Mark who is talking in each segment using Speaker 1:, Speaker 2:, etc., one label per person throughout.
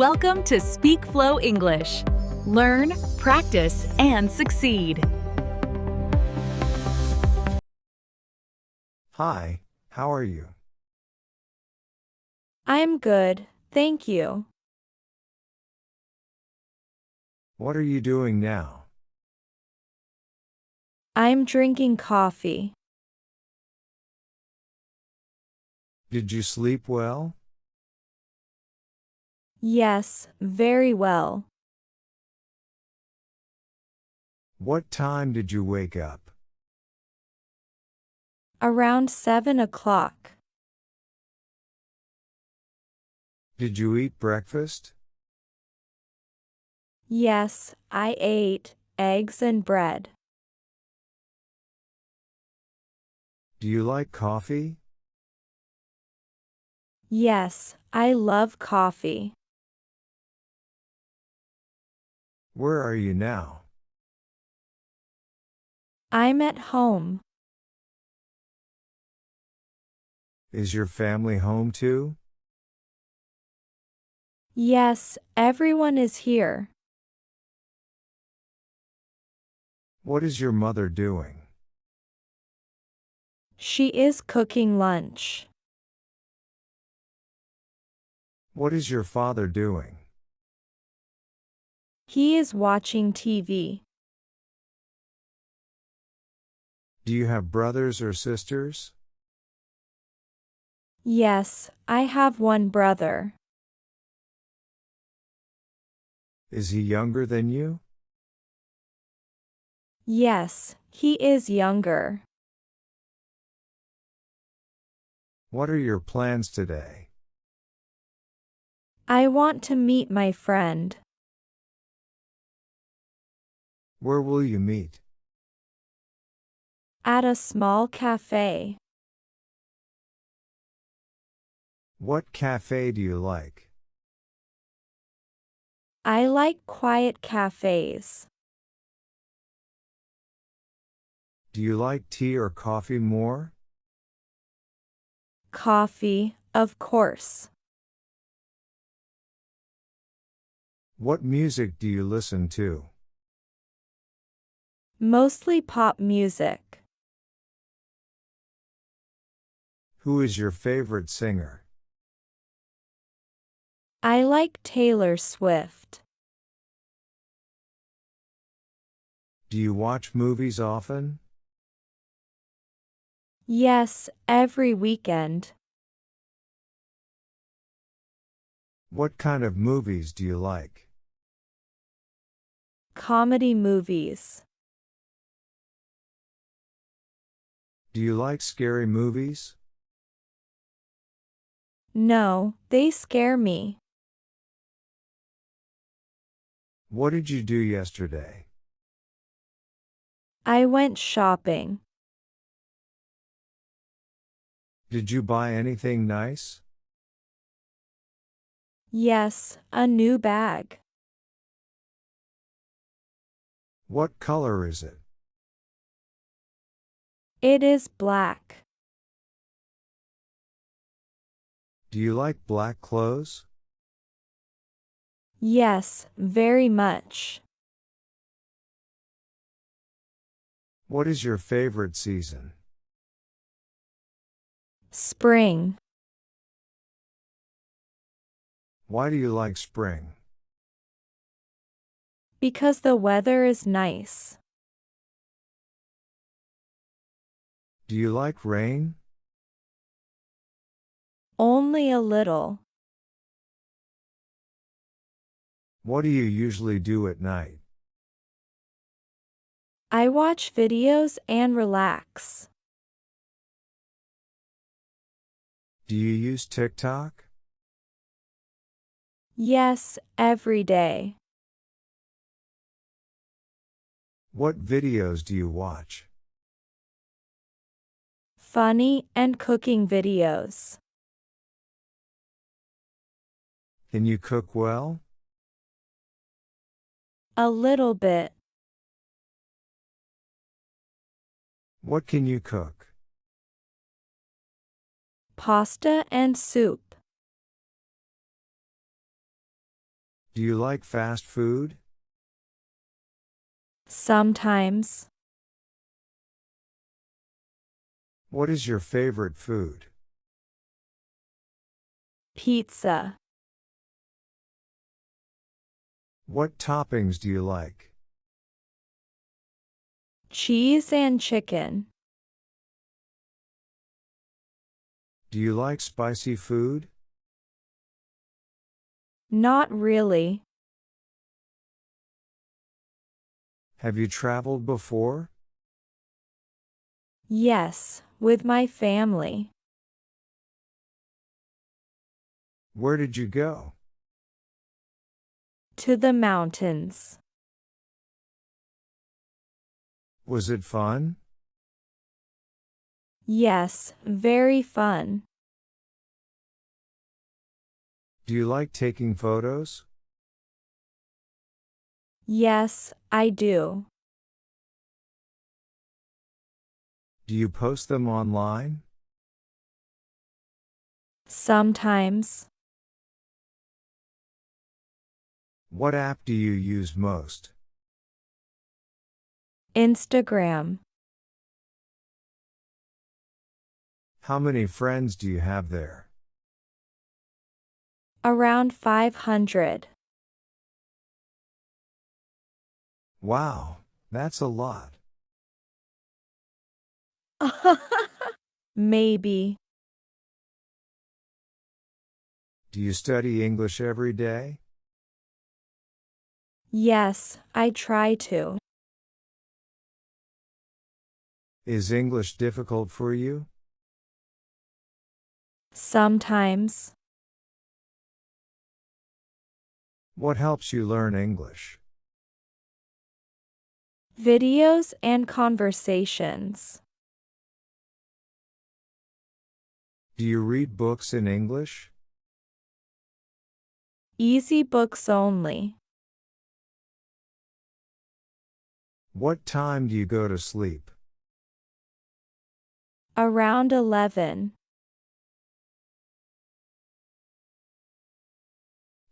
Speaker 1: Welcome to Speakflow English. Learn, practice, and succeed.
Speaker 2: Hi, how are you?
Speaker 3: I'm good, thank you.
Speaker 2: What are you doing now?
Speaker 3: I'm drinking coffee.
Speaker 2: Did you sleep well?
Speaker 3: Yes, very well.
Speaker 2: What time did you wake up?
Speaker 3: Around 7 o'clock.
Speaker 2: Did you eat breakfast?
Speaker 3: Yes, I ate eggs and bread.
Speaker 2: Do you like coffee?
Speaker 3: Yes, I love coffee.
Speaker 2: Where are you now?
Speaker 3: I'm at home.
Speaker 2: Is your family home too?
Speaker 3: Yes, everyone is here.
Speaker 2: What is your mother doing?
Speaker 3: She is cooking lunch.
Speaker 2: What is your father doing?
Speaker 3: He is watching TV.
Speaker 2: Do you have brothers or sisters?
Speaker 3: Yes, I have one brother.
Speaker 2: Is he younger than you?
Speaker 3: Yes, he is younger.
Speaker 2: What are your plans today?
Speaker 3: I want to meet my friend.
Speaker 2: Where will you meet?
Speaker 3: At a small cafe.
Speaker 2: What cafe do you like?
Speaker 3: I like quiet cafes.
Speaker 2: Do you like tea or coffee more?
Speaker 3: Coffee, of course.
Speaker 2: What music do you listen to?
Speaker 3: Mostly pop music.
Speaker 2: Who is your favorite singer?
Speaker 3: I like Taylor Swift.
Speaker 2: Do you watch movies often?
Speaker 3: Yes, every weekend.
Speaker 2: What kind of movies do you like?
Speaker 3: Comedy movies.
Speaker 2: Do you like scary movies?
Speaker 3: No, they scare me.
Speaker 2: What did you do yesterday?
Speaker 3: I went shopping.
Speaker 2: Did you buy anything nice?
Speaker 3: Yes, a new bag.
Speaker 2: What color is it?
Speaker 3: It is black.
Speaker 2: Do you like black clothes?
Speaker 3: Yes, very much.
Speaker 2: What is your favorite season?
Speaker 3: Spring.
Speaker 2: Why do you like spring?
Speaker 3: Because the weather is nice.
Speaker 2: Do you like rain?
Speaker 3: Only a little.
Speaker 2: What do you usually do at night?
Speaker 3: I watch videos and relax.
Speaker 2: Do you use TikTok?
Speaker 3: Yes, every day.
Speaker 2: What videos do you watch?
Speaker 3: Funny and cooking videos.
Speaker 2: Can you cook well?
Speaker 3: A little bit.
Speaker 2: What can you cook?
Speaker 3: Pasta and soup.
Speaker 2: Do you like fast food?
Speaker 3: Sometimes.
Speaker 2: What is your favorite food?
Speaker 3: Pizza.
Speaker 2: What toppings do you like?
Speaker 3: Cheese and chicken.
Speaker 2: Do you like spicy food?
Speaker 3: Not really.
Speaker 2: Have you traveled before?
Speaker 3: Yes, with my family.
Speaker 2: Where did you go?
Speaker 3: To the mountains.
Speaker 2: Was it fun?
Speaker 3: Yes, very fun.
Speaker 2: Do you like taking photos?
Speaker 3: Yes, I do.
Speaker 2: Do you post them online?
Speaker 3: Sometimes.
Speaker 2: What app do you use most?
Speaker 3: Instagram.
Speaker 2: How many friends do you have there?
Speaker 3: Around 500.
Speaker 2: Wow, that's a lot.
Speaker 3: Maybe.
Speaker 2: Do you study English every day?
Speaker 3: Yes, I try to.
Speaker 2: Is English difficult for you?
Speaker 3: Sometimes.
Speaker 2: What helps you learn English?
Speaker 3: Videos and conversations.
Speaker 2: Do you read books in English?
Speaker 3: Easy books only.
Speaker 2: What time do you go to sleep?
Speaker 3: Around 11.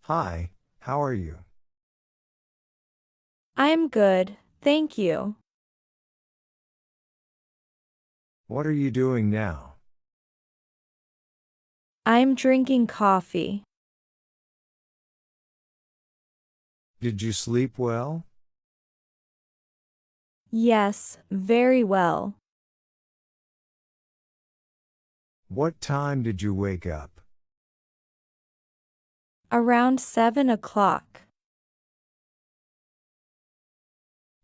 Speaker 2: Hi, how are you?
Speaker 3: I'm good, thank you.
Speaker 2: What are you doing now?
Speaker 3: I'm drinking coffee.
Speaker 2: Did you sleep well?
Speaker 3: Yes, very well.
Speaker 2: What time did you wake up?
Speaker 3: Around 7 o'clock.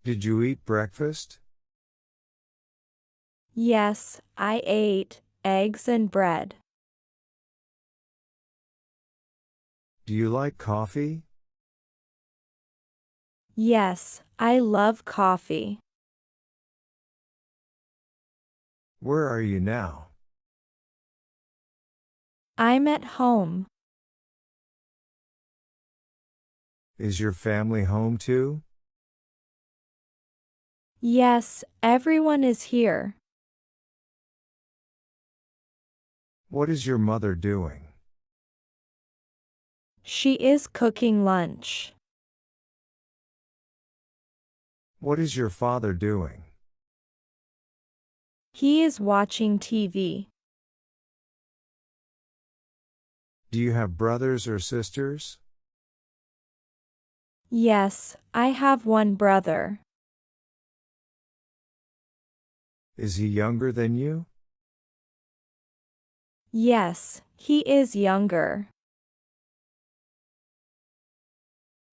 Speaker 2: Did you eat breakfast?
Speaker 3: Yes, I ate eggs and bread.
Speaker 2: Do you like coffee?
Speaker 3: Yes, I love coffee.
Speaker 2: Where are you now?
Speaker 3: I'm at home.
Speaker 2: Is your family home too?
Speaker 3: Yes, everyone is here.
Speaker 2: What is your mother doing?
Speaker 3: She is cooking lunch.
Speaker 2: What is your father doing?
Speaker 3: He is watching TV.
Speaker 2: Do you have brothers or sisters?
Speaker 3: Yes, I have one brother.
Speaker 2: Is he younger than you?
Speaker 3: Yes, he is younger.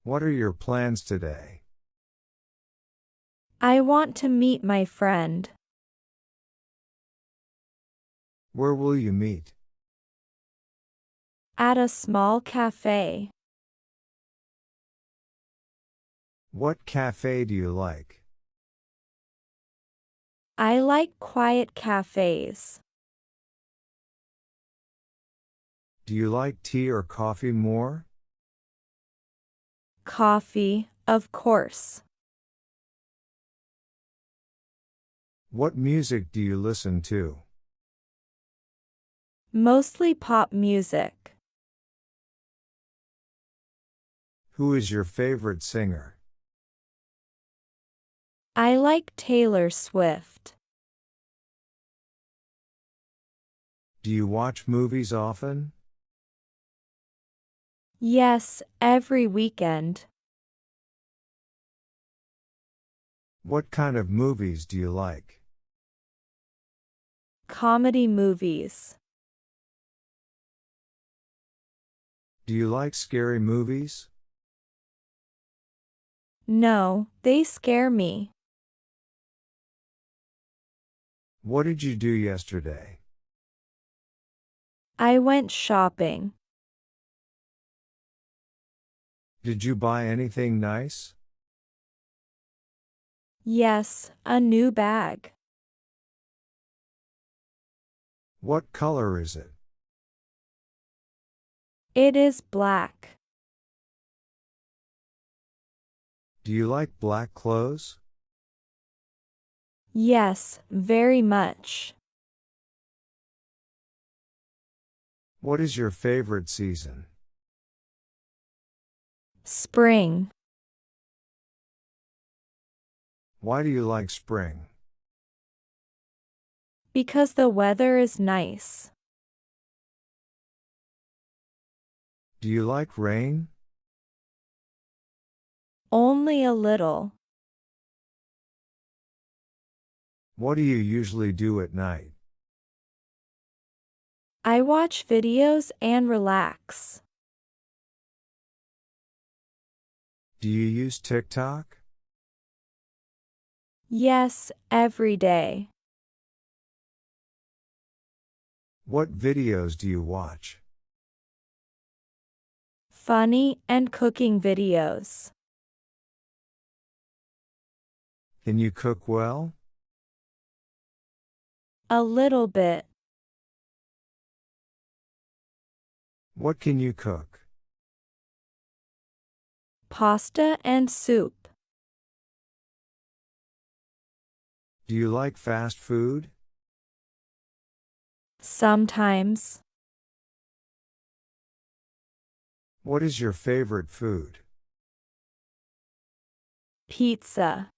Speaker 2: What are your plans today?
Speaker 3: I want to meet my friend.
Speaker 2: Where will you meet?
Speaker 3: At a small cafe.
Speaker 2: What cafe do you like?
Speaker 3: I like quiet cafes.
Speaker 2: Do you like tea or coffee more?
Speaker 3: Coffee, of course.
Speaker 2: What music do you listen to?
Speaker 3: Mostly pop music.
Speaker 2: Who is your favorite singer?
Speaker 3: I like Taylor Swift.
Speaker 2: Do you watch movies often?
Speaker 3: Yes, every weekend.
Speaker 2: What kind of movies do you like?
Speaker 3: Comedy movies.
Speaker 2: Do you like scary movies?
Speaker 3: No, they scare me.
Speaker 2: What did you do yesterday?
Speaker 3: I went shopping.
Speaker 2: Did you buy anything nice?
Speaker 3: Yes, a new bag.
Speaker 2: What color is it?
Speaker 3: It is black.
Speaker 2: Do you like black clothes?
Speaker 3: Yes, very much.
Speaker 2: What is your favorite season?
Speaker 3: Spring.
Speaker 2: Why do you like spring?
Speaker 3: Because the weather is nice.
Speaker 2: Do you like rain?
Speaker 3: Only a little.
Speaker 2: What do you usually do at night?
Speaker 3: I watch videos and relax.
Speaker 2: Do you use TikTok?
Speaker 3: Yes, every day.
Speaker 2: What videos do you watch?
Speaker 3: Funny and cooking videos.
Speaker 2: Can you cook well?
Speaker 3: A little bit.
Speaker 2: What can you cook?
Speaker 3: Pasta and soup.
Speaker 2: Do you like fast food?
Speaker 3: Sometimes.
Speaker 2: What is your favorite food?
Speaker 3: Pizza.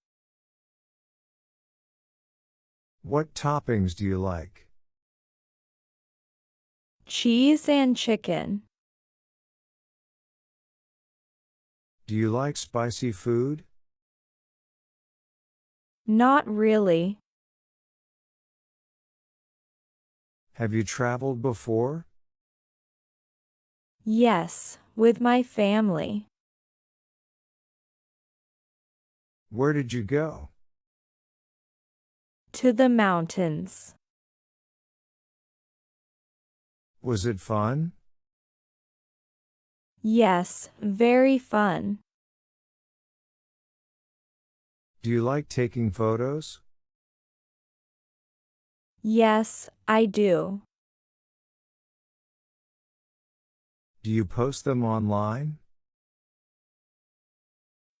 Speaker 2: What toppings do you like?
Speaker 3: Cheese and chicken.
Speaker 2: Do you like spicy food?
Speaker 3: Not really.
Speaker 2: Have you traveled before?
Speaker 3: Yes, with my family.
Speaker 2: Where did you go?
Speaker 3: To the mountains.
Speaker 2: Was it fun?
Speaker 3: Yes, very fun.
Speaker 2: Do you like taking photos?
Speaker 3: Yes, I do.
Speaker 2: Do you post them online?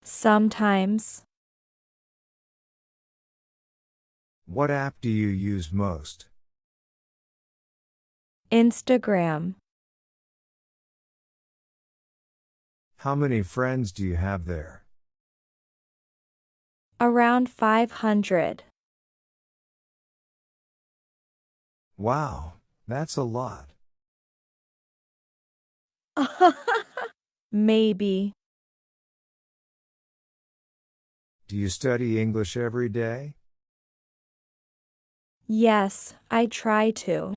Speaker 3: Sometimes.
Speaker 2: What app do you use most?
Speaker 3: Instagram.
Speaker 2: How many friends do you have there?
Speaker 3: Around 500.
Speaker 2: Wow, that's a lot.
Speaker 3: Maybe.
Speaker 2: Do you study English every day?
Speaker 3: Yes, I try to.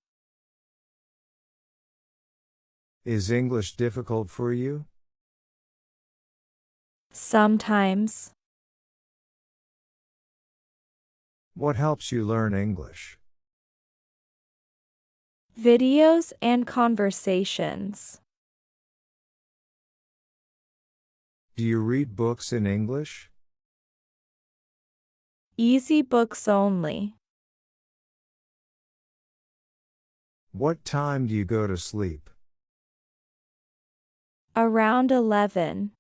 Speaker 2: Is English difficult for you?
Speaker 3: Sometimes.
Speaker 2: What helps you learn English?
Speaker 3: Videos and conversations.
Speaker 2: Do you read books in English?
Speaker 3: Easy books only.
Speaker 2: What time do you go to sleep?
Speaker 3: Around 11.